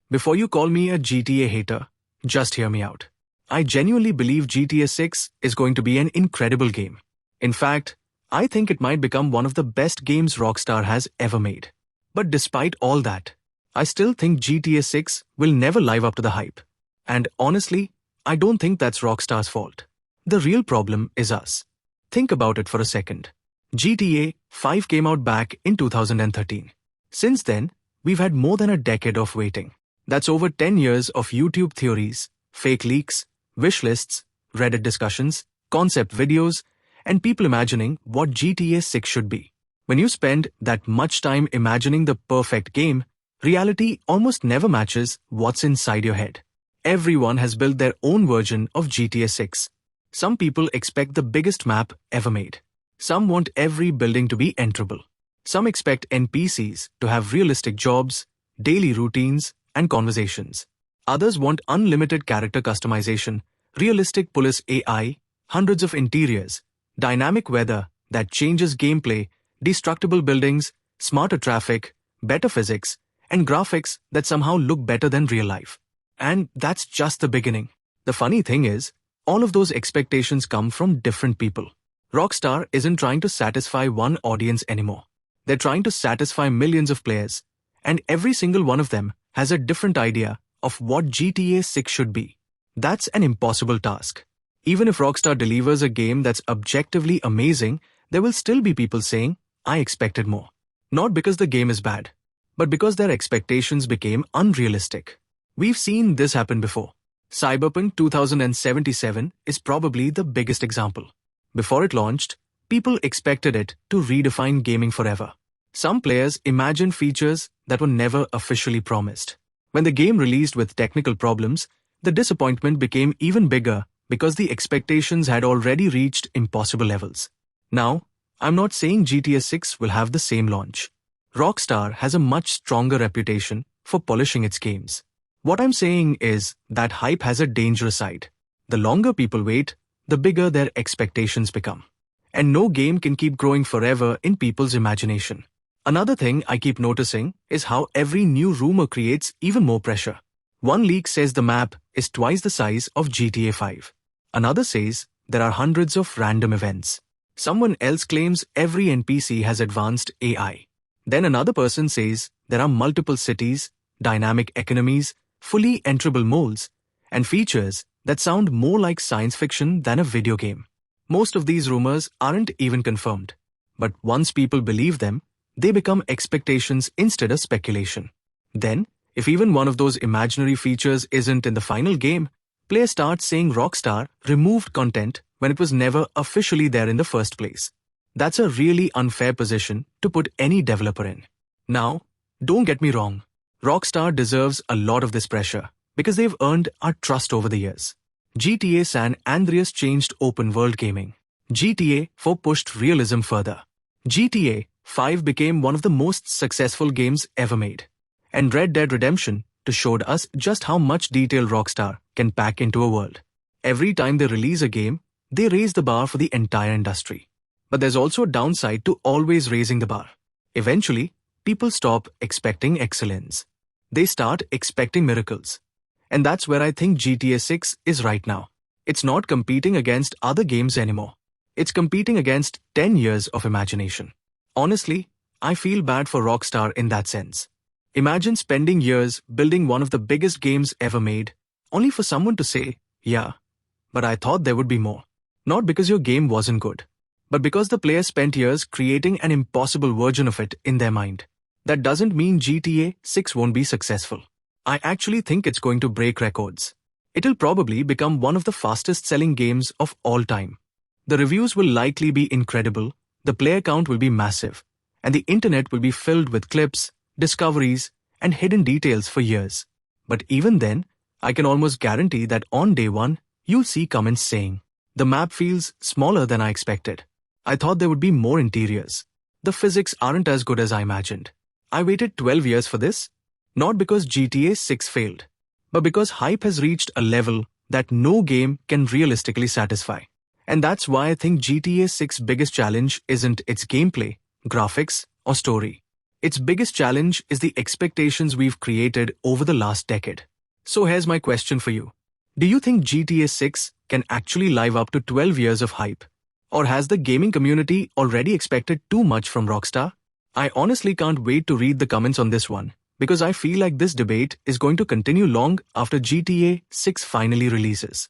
Before you call me a GTA hater, just hear me out. I genuinely believe GTA 6 is going to be an incredible game. In fact, I think it might become one of the best games Rockstar has ever made. But despite all that, I still think GTA 6 will never live up to the hype. And honestly, I don't think that's Rockstar's fault. The real problem is us. Think about it for a second. GTA 5 came out back in 2013. Since then, we've had more than a decade of waiting. That's over 10 years of YouTube theories, fake leaks, wish lists, Reddit discussions, concept videos, and people imagining what GTA 6 should be. When you spend that much time imagining the perfect game, reality almost never matches what's inside your head. Everyone has built their own version of GTA 6. Some people expect the biggest map ever made. Some want every building to be enterable. Some expect NPCs to have realistic jobs, daily routines, and conversations. Others want unlimited character customization, realistic police AI, hundreds of interiors, dynamic weather that changes gameplay, destructible buildings, smarter traffic, better physics, and graphics that somehow look better than real life. And that's just the beginning. The funny thing is, all of those expectations come from different people. Rockstar isn't trying to satisfy one audience anymore. They're trying to satisfy millions of players, and every single one of them has a different idea of what GTA 6 should be. That's an impossible task. Even if Rockstar delivers a game that's objectively amazing, there will still be people saying, I expected more. Not because the game is bad, but because their expectations became unrealistic. We've seen this happen before. Cyberpunk 2077 is probably the biggest example. Before it launched, people expected it to redefine gaming forever. Some players imagined features that were never officially promised. When the game released with technical problems, the disappointment became even bigger because the expectations had already reached impossible levels. Now, I'm not saying GTA 6 will have the same launch. Rockstar has a much stronger reputation for polishing its games. What I'm saying is that hype has a dangerous side. The longer people wait, the bigger their expectations become. And no game can keep growing forever in people's imagination. Another thing I keep noticing is how every new rumor creates even more pressure. One leak says the map is twice the size of GTA 5. Another says there are hundreds of random events. Someone else claims every NPC has advanced AI. Then another person says there are multiple cities, dynamic economies, fully enterable modes, and features that sound more like science fiction than a video game. Most of these rumors aren't even confirmed. But once people believe them, they become expectations instead of speculation. Then, if even one of those imaginary features isn't in the final game, players start saying Rockstar removed content when it was never officially there in the first place. That's a really unfair position to put any developer in. Now, don't get me wrong. Rockstar deserves a lot of this pressure because they've earned our trust over the years. GTA San Andreas changed open-world gaming. GTA 4 pushed realism further. GTA 5 became one of the most successful games ever made. And Red Dead Redemption showed us just how much detail Rockstar can pack into a world. Every time they release a game, they raise the bar for the entire industry. But there's also a downside to always raising the bar. Eventually, people stop expecting excellence. They start expecting miracles. And that's where I think GTA 6 is right now. It's not competing against other games anymore. It's competing against 10 years of imagination. Honestly, I feel bad for Rockstar in that sense. Imagine spending years building one of the biggest games ever made, only for someone to say, yeah, but I thought there would be more. Not because your game wasn't good, but because the players spent years creating an impossible version of it in their mind. That doesn't mean GTA 6 won't be successful. I actually think it's going to break records. It'll probably become one of the fastest-selling games of all time. The reviews will likely be incredible, the player count will be massive, and the internet will be filled with clips, discoveries, and hidden details for years. But even then, I can almost guarantee that on day one, you'll see comments saying, the map feels smaller than I expected. I thought there would be more interiors. The physics aren't as good as I imagined. I waited 12 years for this, not because GTA 6 failed, but because hype has reached a level that no game can realistically satisfy. And that's why I think GTA 6's biggest challenge isn't its gameplay, graphics, or story. Its biggest challenge is the expectations we've created over the last decade. So here's my question for you. Do you think GTA 6 can actually live up to 12 years of hype? Or has the gaming community already expected too much from Rockstar? I honestly can't wait to read the comments on this one, because I feel like this debate is going to continue long after GTA 6 finally releases.